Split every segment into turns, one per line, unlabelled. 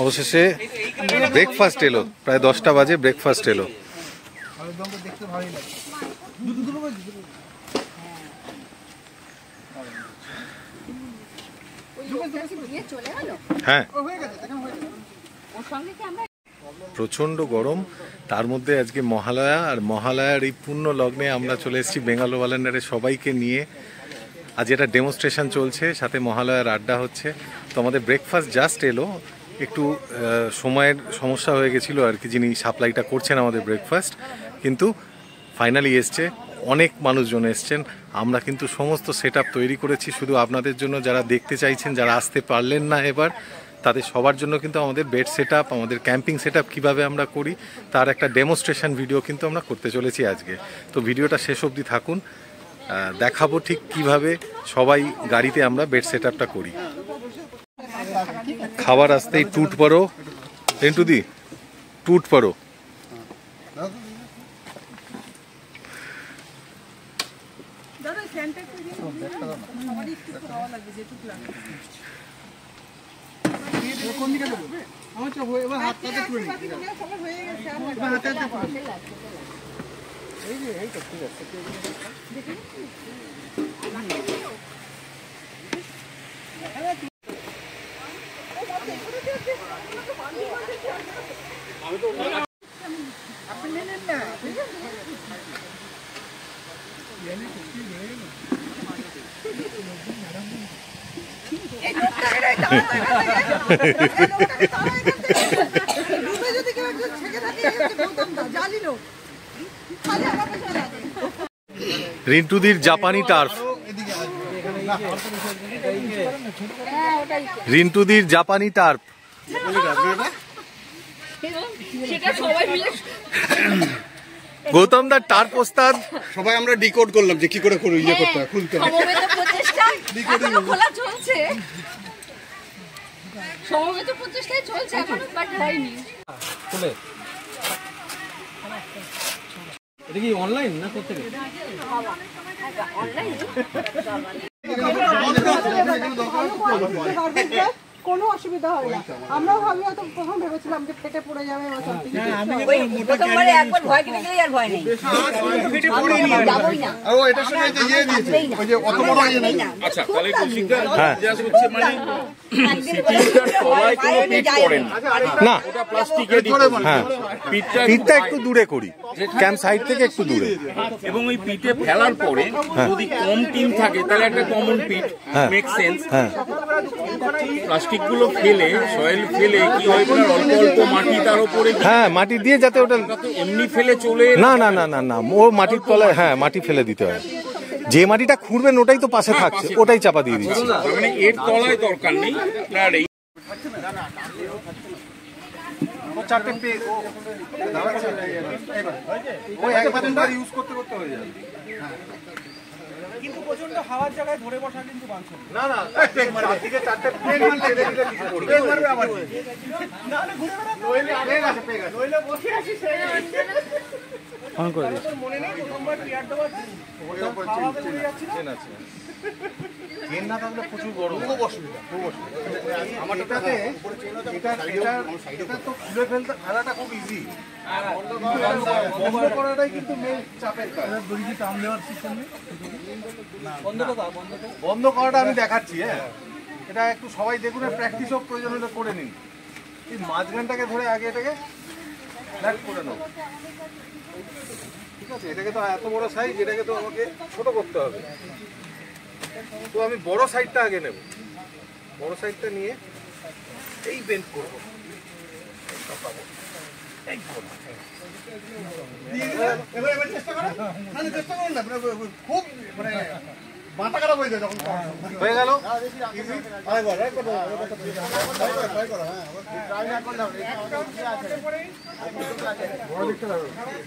অবশেষে ব্রেকফাস্ট এলো, প্রায় 10টা বাজে ব্রেকফাস্ট এলো। হ্যাঁ, প্রচন্ড গরম, তার মধ্যে আজকে মহালয়া, আর মহালয়ার এই পূর্ণ লগ্নে আমরা চলে এসেছি বেঙ্গালোর ওয়ালেন্ডারে সবাইকে নিয়ে। আজ এটা ডেমনস্ট্রেশন চলছে, সাথে মহালয়ার আড্ডা হচ্ছে। তো আমাদের ব্রেকফাস্ট জাস্ট এলো, একটু সময়ের সমস্যা হয়ে গেছিলো আর কি, যিনি সাপ্লাইটা করছেন আমাদের ব্রেকফাস্ট, কিন্তু ফাইনালি এসছে। অনেক মানুষজন এসছেন, আমরা কিন্তু সমস্ত সেট তৈরি করেছি শুধু আপনাদের জন্য, যারা দেখতে চাইছেন, যারা আসতে পারলেন না এবার, তাদের সবার জন্য কিন্তু আমাদের বেড সেট আপ, আমাদের ক্যাম্পিং সেট আপ কীভাবে আমরা করি তার একটা ডেমনস্ট্রেশন ভিডিও কিন্তু আমরা করতে চলেছি আজকে। তো ভিডিওটা শেষ অবধি থাকুন, দেখাবো ঠিক কিভাবে সবাই গাড়িতে আমরা বেড সেট আপটা করি। খাবার আসতেই টুট পড়ো রেন্টুদি, টুট পড়ো। রিন্টুদির জাপানি টার্ফ, রিন্টুদির জাপানি টার্ফ। গৌতম দা টার্ফ ওস্তাদ, সবাই আমরা ডিকোড করলাম যে কি করে ইয়ে করতে হয়, খুলতে হয়।
সমবেত প্রচেষ্টায় চলছে এখনো, বাট হয়নি।
খুলে এটা কি অনলাইন না কোথা থেকে?
অনলাইন কোনো অসুবিধা হয় না। আমরাও ভাবি হয়তো প্রথম ভেবেছিলাম যে ফেটে পড়ে যাবে বা সামথিং, প্রথমবারে একবার ভয় কিনে গেলে আর ভয় নেই, ফেটে পড়ে নি যাবই না। ও এটার সঙ্গে যে ইয়ে দিয়েছে, ওই যে অত বড় ইয়ে নেই।
আচ্ছা, তাহলে কৌশিকদা জাস্ট হচ্ছে মানে সিটিটার তলায় কোনো পিট পড়ে না, ওটা প্লাস্টিকের দিতে।
হ্যাঁ, পিটটা একটু দূরে করি, ক্যাম্প সাইড থেকে একটু দূরে,
এবং ওই পিটে ফেলার পরে যদি কম টিম থাকে তাহলে একটা কমন পিট মেক সেন্স।
হ্যাঁ,
প্লাস্টিক গুলো ফেলে, সয়েল ফেলে কি হয়, অল্প অল্প মাটি তার উপরে,
হ্যাঁ মাটি দিয়ে, যাতে ওটা
এমনি ফেলে চলে
না না না না না, ও মাটির তলায়, হ্যাঁ মাটি ফেলে দিতে হয়। যে মাটিটা খুঁড়বেন ওটাই তো পাশে থাকছে, ওটাই চাপা দিয়ে দিচ্ছি।
মানে এর তলায় দরকার নেই আপনার এই
চারটে পে ওই একবার ইউজ করতে করতে হয়ে যাবে।
কিন্তু প্রচন্ড হাওয়ার জায়গায় ধরে বসা কিন্তু বাঞ্ছনীয়
না না, চারদিকে চারটে প্লেন মারলে কিছু করবে, প্লেন মারবে আবার না না, ঘুরে বেড়াবে, প্লেন আছে, প্লেন আছে, নইলে বসে আছি সেই অন করে দিই। মনে নেই প্রথমবার টিয়ার দেওয়ার ওরে উপর চেন আছে, চেন না থাকলে প্রচুর গরম, খুব অসুবিধা, খুব অসুবিধা। আমার এটাতে এটা তো খুলে ফেলতে, ফেলাটা খুব ইজি, বন্ধ করাটাই কিন্তু মেন চাপের কাজ। দড়ি টান দেওয়ার সিস্টেম নেই, বন্ধ করাটা আমি দেখাচ্ছি। হ্যাঁ, এটা একটু সবাই দেখুন, প্র্যাকটিস হোক, প্রয়োজন হলে করে নিন। এই মাঝখানটাকে ধরে আগে এটাকে ফ্ল্যাট করে নাও, ঠিক আছে? এটাকে তো এত বড় সাইজ, এটাকে তো আমাকে ছোট করতে হবে। তো আমি বড় সাইডটা আগে নেব, বড় সাইডটা নিয়ে এই বেন্ড করবো, খুব মানে মাথা খারাপ হয়ে যায় যখন হয়ে গেল।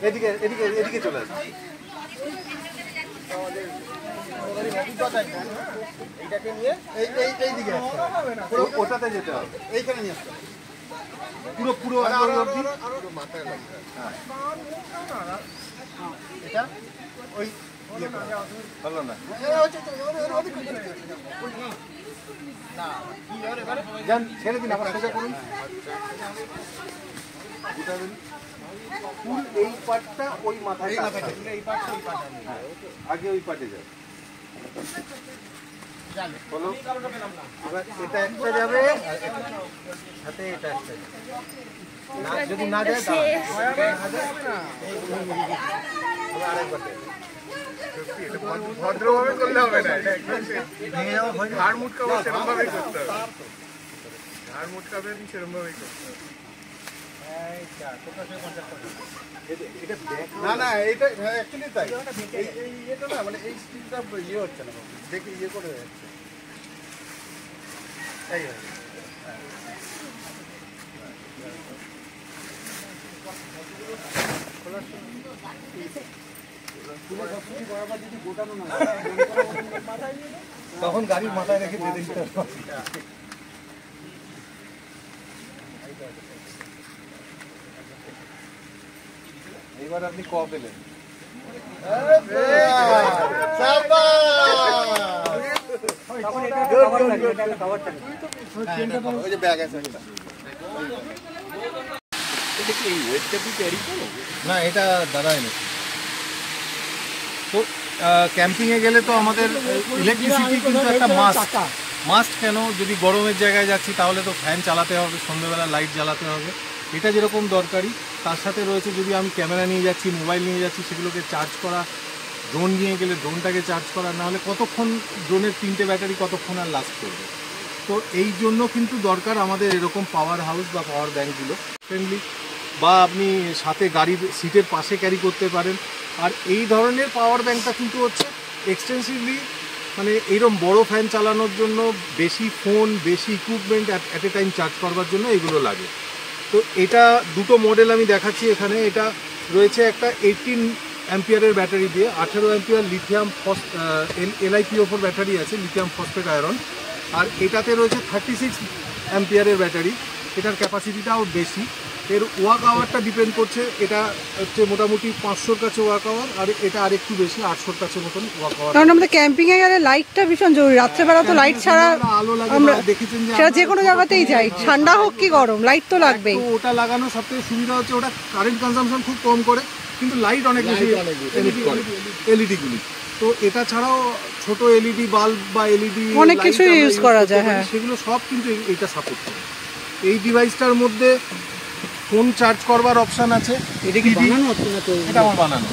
এদিকে এদিকে এদিকে চলে আসে, এইটাকে নিয়ে এই দিকে ওটাতে যেতে হবে, এইখানে নিয়ে আসতে হবে পুরো পুরো মাথায়। এটা ওই ভালো না, যান ছেড়ে দিন, আবার সোজা করুন। ফুল এই পাটটা ওই মাথায়, আগে ওই পাটে যায়। বলো, এবার এটা একটা যাবে, সাথে এটা একটা যাবে। যদি না যায় আরেকবার ভদ্রভাবে করলে হবে না, ঝাড় মুটকাবো সেরকম ভাবেই করতে হবে, ঝাড় মুটকাবে সেরকম ভাবেই করতে হবে। না না এইটা অ্যাকচুয়ালি তাই, এটা না মানে এই স্টিলটা ইয়ে হচ্ছে না, দেখে ইয়ে করে যাচ্ছে। তখন গাড়ির মাথায় রেখে বেঁধে দিতে হবে। এবার আপনি ক পেলেন, না এটা দাদা এনেছে। তো ক্যাম্পিংয়ে গেলে তো আমাদের ইলেকট্রিসিটি কিন্তু একটা মাস্ট কেন, যদি গরমের জায়গায় যাচ্ছি তাহলে তো ফ্যান চালাতে হবে, সন্ধ্যেবেলা লাইট জ্বালাতে হবে, এটা যেরকম দরকারি তার সাথে রয়েছে যদি আমি ক্যামেরা নিয়ে যাচ্ছি, মোবাইল নিয়ে যাচ্ছি, সেগুলোকে চার্জ করা, ড্রোন নিয়ে গেলে ড্রোনটাকে চার্জ করা, নাহলে কতক্ষণ ড্রোনের 3টে ব্যাটারি কতক্ষণ আর লাস্ট করবে। তো এই জন্য কিন্তু দরকার আমাদের এরকম পাওয়ার হাউস বা পাওয়ার ব্যাঙ্কগুলো ফ্রেন্ডলি, বা আপনি সাথে গাড়ির সিটের পাশে ক্যারি করতে পারেন। আর এই ধরনের পাওয়ার ব্যাঙ্কটা কিন্তু হচ্ছে এক্সটেন্সিভলি মানে এইরকম বড় ফ্যান চালানোর জন্য, বেশি ফোন, বেশি equipment at a time charge করবার জন্য এগুলো লাগে। তো এটা দুটো মডেল আমি দেখাচ্ছি এখানে। এটা রয়েছে একটা 18 অ্যাম্পিয়ারের ব্যাটারি দিয়ে, 18 অ্যাম্পিয়ার লিথিয়াম LiPO4 ব্যাটারি আছে, লিথিয়াম ফসফেট আয়রন। আর এটাতে রয়েছে 36 অ্যাম্পিয়ারের ব্যাটারি, এটার ক্যাপাসিটিটাও বেশি। এর ওয়াক আওয়ারটা ডিপেন্ড করছে, এটা হচ্ছে মোটামুটি 500-র কাছে ওয়াক আওয়ার, আর এটা আর একটু বেশি 800-র কাছে মতন ওয়াক আওয়ার।
কারণ আমাদের ক্যাম্পিং এ গেলে লাইটটা ভীষণ জরুরি, রাত্রেবেলা তো লাইট ছাড়া
আলো লাগে,
আমরা
দেখেছেন
সেটা যে কোনো জায়গাতেই যাই, ঠান্ডা হোক কি গরম, লাইট তো লাগবেই।
ওটা লাগানো সবথেকে সুবিধা হচ্ছে ওটা কারেন্ট কনজাম্পশন খুব কম করে, কিন্তু লাইট অনেক বেশি এমিট করে এলইডিগুলি। তো এটা ছাড়াও ছোট এলইডি বাল্ব বা এলইডি
অনেক কিছু ইউজ করা যায়, হ্যাঁ
সেগুলো সব কিন্তু এটা সাপোর্ট করে। এই ডিভাইসটার মধ্যে ফোন চার্জ করবার অপশান আছে। এটা কি বানানো হচ্ছে না? তো এটা আমার বানানো।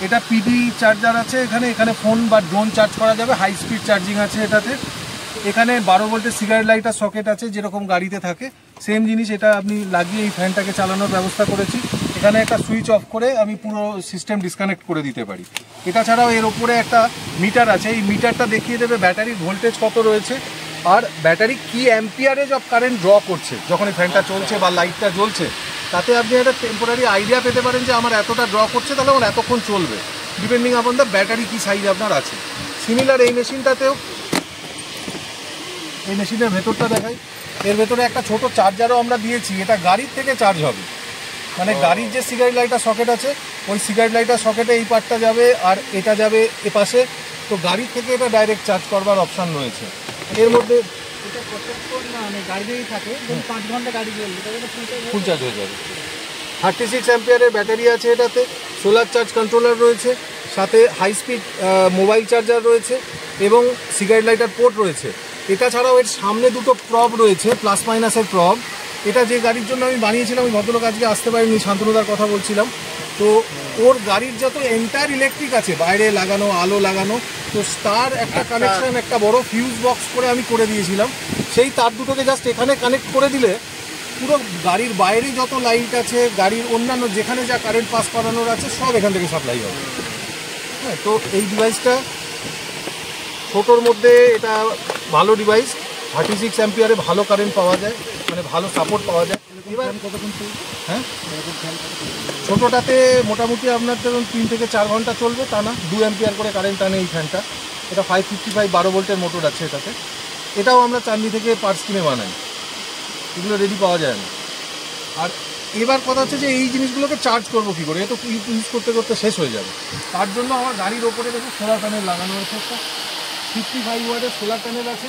এটা পিডি চার্জার আছে এখানে, এখানে ফোন বা ড্রোন চার্জ করা যাবে, হাই স্পিড চার্জিং আছে এটাতে। এখানে 12 ভোল্টের সিগারেট লাইটার সকেট আছে, যেরকম গাড়িতে থাকে সেম জিনিস। এটা আপনি লাগিয়ে এই ফ্যানটাকে চালানোর ব্যবস্থা করেছি। এখানে একটা সুইচ অফ করে আমি পুরো সিস্টেম ডিসকানেক্ট করে দিতে পারি। এটা ছাড়াও এর ওপরে একটা মিটার আছে, এই মিটারটা দেখিয়ে দেবে ব্যাটারির ভোল্টেজ কত রয়েছে আর ব্যাটারি কি অ্যাম্পিয়ারেজ অফ কারেন্ট ড্র করছে যখন এই ফ্যানটা চলছে বা লাইটটা জ্বলছে। তাতে আপনি একটা টেম্পোরারি আইডিয়া পেতে পারেন যে আমার এতটা ড্র করছে, তাহলে আমার এতক্ষণ চলবে, ডিপেন্ডিং আপন দ্য ব্যাটারি কি সাইজ আপনার আছে। সিমিলার এই মেশিনটাতেও, এই মেশিনের ভেতরটা দেখাই, এর ভেতরে একটা ছোট চার্জারও আমরা দিয়েছি। এটা গাড়ির থেকে চার্জ হবে, মানে গাড়ির যে সিগারেট লাইটার সকেট আছে ওই সিগারেট লাইটার সকেটে এই পার্টটা যাবে আর এটা যাবে এপাশে। তো গাড়ির থেকে এটা ডাইরেক্ট চার্জ করবার অপশান রয়েছে এর মধ্যে।
এটা কতক্ষণ মানে গাড়িতেই থাকে, 5 ঘন্টা গাড়ি চলবে
ফুল চার্জ হয়ে যাবে। 36 অ্যাম্পিয়ারের ব্যাটারি আছে এটাতে, সোলার চার্জ কন্ট্রোলার রয়েছে, সাথে হাই স্পিড মোবাইল চার্জার রয়েছে এবং সিগারেট লাইটার পোর্ট রয়েছে। এটা ছাড়াও এর সামনে দুটো প্রব রয়েছে, প্লাস মাইনাসের প্রব। এটা যে গাড়ির জন্য আমি বানিয়েছিলাম, ওই ভদ্রলোক আজকে আসতে পারিনি, শান্তনুদার কথা বলছিলাম। তো ওর গাড়ির যত এন্টায়ার ইলেকট্রিক আছে, বাইরে লাগানো, আলো লাগানো, তো তার একটা কানেকশন একটা বড় ফিউজ বক্স করে আমি করে দিয়েছিলাম। সেই তার দুটোকে জাস্ট এখানে কানেক্ট করে দিলে পুরো গাড়ির বাইরে যত লাইট আছে, গাড়ির অন্যান্য যেখানে যা কারেন্ট পাস করানোর আছে সব এখান থেকে সাপ্লাই হবে। হ্যাঁ, তো এই ডিভাইসটা ছোটোর মধ্যে এটা ভালো ডিভাইস। 36 অ্যাম্পিয়ারে ভালো কারেন্ট পাওয়া যায়, মানে ভালো সাপোর্ট পাওয়া যায়। এবার কতক্ষণ চলবে? হ্যাঁ, ছোটোটাতে মোটামুটি আপনার ধরুন 3 থেকে 4 ঘন্টা চলবে, তা না 2 অ্যাম্পিয়ার করে কারেন্ট টানে এই ফ্যানটা। এটা 555 12 ভোল্টের মোটর আছে এটাতে। এটাও আমরা চাঁদনি থেকে পার্টস কিনে বানাই, এগুলো রেডি পাওয়া যায় না। আর এবার কথা হচ্ছে যে এই জিনিসগুলোকে চার্জ করবো কী করে, এ তো ইউজ করতে করতে শেষ হয়ে যাবে। তার জন্য আমার গাড়ির ওপরে দেখো সোলার প্যানেল লাগানো হয়েছে, একটা 55 ওয়াটের সোলার প্যানেল আছে।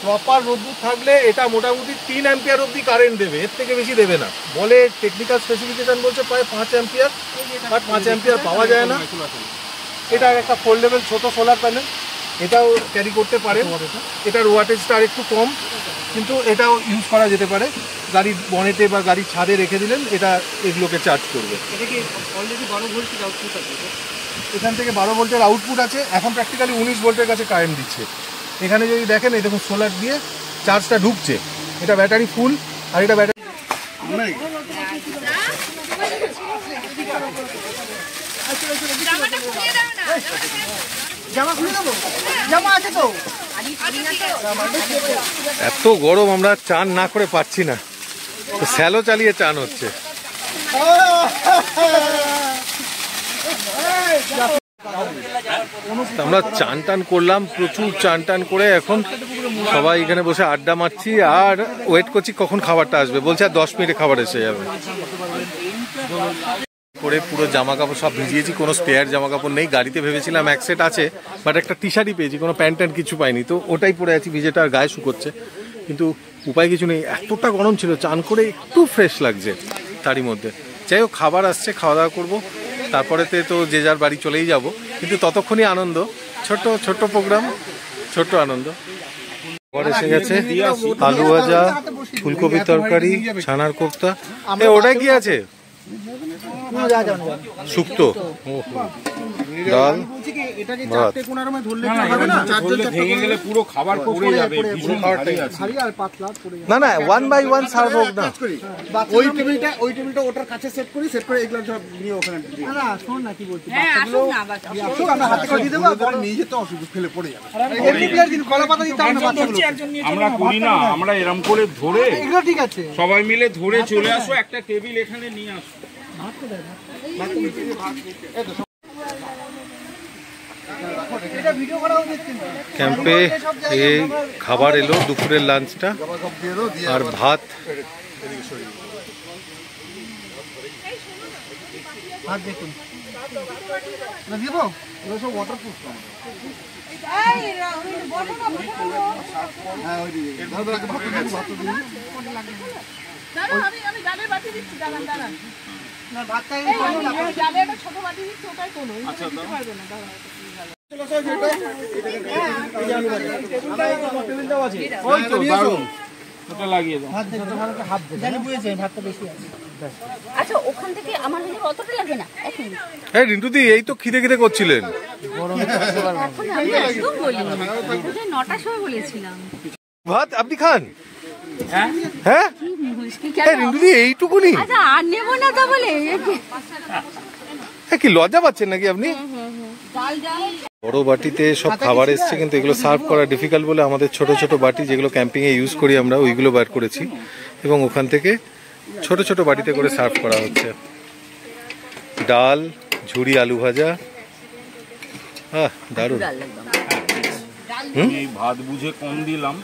প্রপার রোদ্দুর থাকলে এটা মোটামুটি 3 অ্যাম্পিয়ার অবধি কারেন্ট দেবে, এর থেকে বেশি দেবে না। বলে টেকনিক্যাল স্পেসিফিকেশন বলছে প্রায় 5 অ্যাম্পিয়ার, বাট 5 অ্যাম্পিয়ার পাওয়া যায় না। এটা একটা ফোল্ডেবল ছোট সোলার প্যানেল, এটাও ক্যারি করতে পারে। এটার ওয়াটেজটা আর একটু কম, কিন্তু এটাও ইউজ করা যেতে পারে। গাড়ির বনেটে বা গাড়ির ছাদে রেখে দিলেন, এটা এগুলোকে চার্জ করবে। এখান থেকে 12 ভোল্টের আউটপুট আছে, এখন প্র্যাকটিক্যালি 19 ভোল্টের কাছে কারেন্ট দিচ্ছে। এখানে যদি দেখেন, এই দেখুন সোলার দিয়ে চার্জটা ঢুকছে, এটা ব্যাটারি ফুল, আর এটা ব্যাটারি এত গরম আমরা চান না করে পাচ্ছি না, তো স্যালো চালিয়ে চান হচ্ছে। আমরা চান টান করলাম, প্রচুর চান টান করে এখন সবাই এখানে বসে আড্ডা মারছি আর ওয়েট করছি কখন খাবারটা আসবে। বলছে আর 10 মিনিটে খাবার এসে যাবে। করে পুরো জামা কাপড় সব ভিজিয়েছি, কোনো স্পেয়ার জামা কাপড় নেই গাড়িতে। ভেবেছিলাম এক সেট আছে, বাট একটা টি শার্টই পেয়েছি, কোনো প্যান্ট ট্যান্ট কিছু পাইনি, তো ওটাই পরে আছি। ভিজেটা আর গায়ে শুকোচ্ছে, কিন্তু উপায় কিছু নেই, এতটা গরম ছিল। চান করে একটু ফ্রেশ লাগছে তারই মধ্যে। যাই হোক, খাবার আসছে, খাওয়া দাওয়া করবো, তারপরেতে তো যে যার বাড়ি চলেই যাব, কিন্তু ততক্ষণই আনন্দ, ছোট্ট ছোট্ট প্রোগ্রাম, ছোট্ট আনন্দ। খাবার এসে গেছে, আলু ভাজা, ফুলকপির তরকারি, ছানার কোফতা। ওটাই কি আছে? শুক্তো, ডাল, ভাত। না না, 1 বাই 1 সার্ভ হোক না।
ওই টেবিলটা ওটার কাছে সেট করে এগুলো সব নিয়ে ওখানে না শোন না কি বলছিস, আমরা হাতে করে দিয়ে দেবো, আর নিয়ে যেতে অসুবিধা, ফেলে পড়ে যাবে। এমনি প্লেয়ার দিন কলা পাতা দিতে হবে না,
আমরা করি না, আমরা এরকম করে ধরে
এগুলো ঠিক আছে,
সবাই মিলে ধরে চলে আসো, একটা টেবিল এখানে নিয়ে আসো।
ক্যাম্পে এই খাবার এলো, দুপুরের লাঞ্চটা আর ভাত।
দেখুন দিব এগুলো সব ওয়াটারপ্রুফ।
রিন্টুদি, এই তো খিদে খিদে করছিলেন। ভাত আপনি খান? হ্যাঁ রিন্টুদি, এইটুকুনি? কি লজ্জা পাচ্ছেন নাকি আপনি? বড় বাটিতে সব খাবার এসছে, কিন্তু এগুলো সার্ভ করা ডিফিকাল্ট বলে আমাদের ছোট ছোট বাটি, যেগুলো ক্যাম্পিং এ ইউজ করি আমরা, ওইগুলো বার করেছি এবং ওখান থেকে ছোট ছোট বাটিতে করে সার্ভ করা হচ্ছে। ডাল, ঝুরি, আলু ভাজা, দারুণ।
ভাত বুঝে কম দিলাম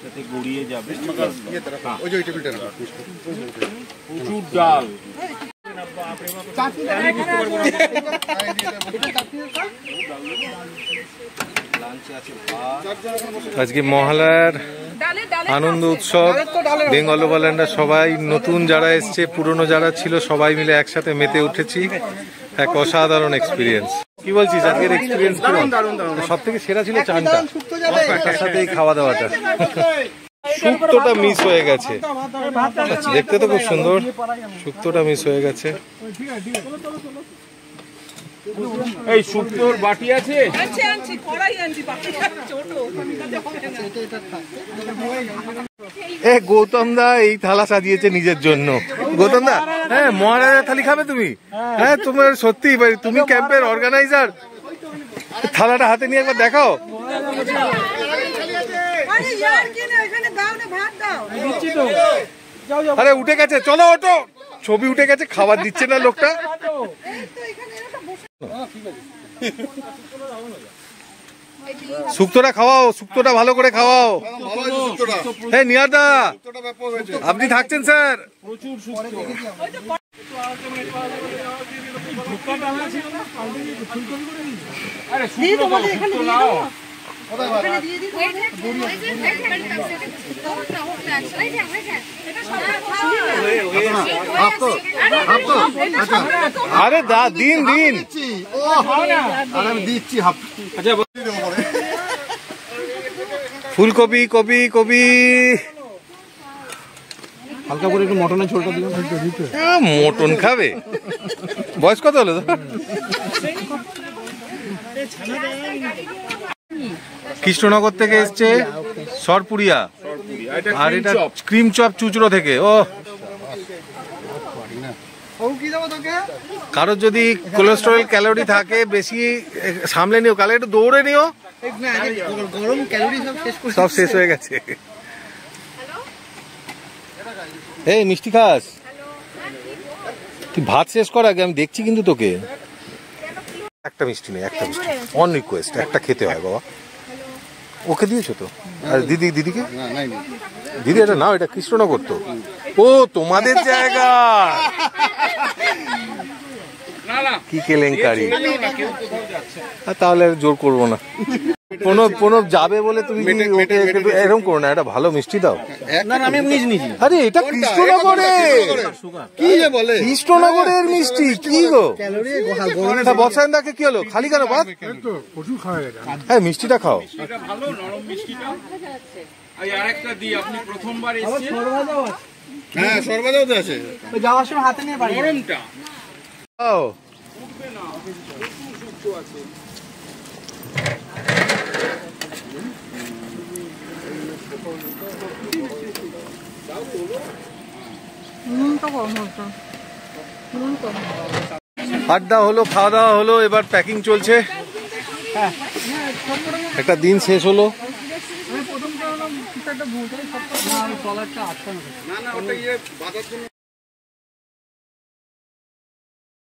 যাতে গড়িয়ে যাবে। প্রচুর ডাল,
আজকে মহালয়ার আনন্দ উৎসব, বেঙ্গল ওভারল্যান্ডার সবাই, নতুন যারা এসছে, পুরনো যারা ছিল, সবাই মিলে একসাথে মেতে উঠেছি। এক অসাধারণ এক্সপিরিয়েন্স। কি বলছিস, আজকের এক্সপিরিয়েন্স সব থেকে সেরা ছিল চানটা, তার সাথে এই খাওয়া দাওয়াটা। শুক্তোটা মিস হয়ে গেছে, দেখতে তো খুব সুন্দর, শুক্তোটা মিস হয়ে গেছে।
এই শুক্তোর বাটি আছে?
গৌতম দা এই থালা সাজিয়েছে নিজের জন্য। গৌতম দা, হ্যাঁ মহারাজা থালি খাবে তুমি? হ্যাঁ তোমার সত্যি, তুমি ক্যাম্পের অর্গানাইজার, থালাটা হাতে নিয়ে একবার দেখাও। আরে উঠে গেছে, চলো ওটো, ছবি উঠে গেছে, খাবার দিচ্ছে না লোকটা। শুক্তোটা খাওয়াও, শুক্তোটা ভালো করে খাওয়াও। হ্যাঁ নিয়াদা, আপনি থাকছেন স্যার?
প্রচুর শুক্তো।
আরে দা দিন দিন
আমি দিচ্ছি হাফ।
আচ্ছা
ফুলকপি কপি কপি
হালকা করে একটু মটনের ঝোলটা দিলাম।
মটন খাবে? বয়স কত হলো তো? কৃষ্ণনগর থেকে এসছে সরপুরিয়া, আর এটা ক্রিম চপ চুচড়ো থেকে। ও কারোর যদি কোলেস্টেরল ক্যালোরি থাকে বেশি সামলে নিও, কালে একটু দৌড়ে নিও,
গরম ক্যালোরি
সব শেষ হয়ে গেছে। এই মিষ্টি খাস? তুই ভাত শেষ কর আগে, আমি দেখছি কিন্তু তোকে। একটা মিষ্টি নেই, একটা মিষ্টি অন রিকোয়েস্ট, একটা খেতে হয় বাবা। ওকে দিয়েছো তো? আর দিদিকে? দিদি এটা নাও, এটা কৃষ্ণনগর তো। ও তোমাদের জায়গা, কি কেলেঙ্কারি। তাহলে জোর করবো না। প্রণব যাবে বলে তুমি ওকে এরকম করো না, এটা ভালো মিষ্টি দাও।
আমি নিজ নিজ।
আরে এটা কৃষ্ণনগরের,
কি যে বলে
কৃষ্ণনগরের মিষ্টি, কি গো? বসায়নদাকে কি হলো, খালি কেন ভাত? হ্যাঁ মিষ্টিটা খাও।
ভালো নরম মিষ্টিটা। আরেকটা দিই, আপনি প্রথমবার এসেছেন।
হ্যাঁ সর্বদাও তো আছে, যাওয়ার সময় হাতে নিয়ে বাড়ি।
গরমটা
আড্ডা হলো, খাওয়া দাওয়া হলো, এবার প্যাকিং চলছে। একটা দিন শেষ হলো।
না না ওটা বাঁধার জন্য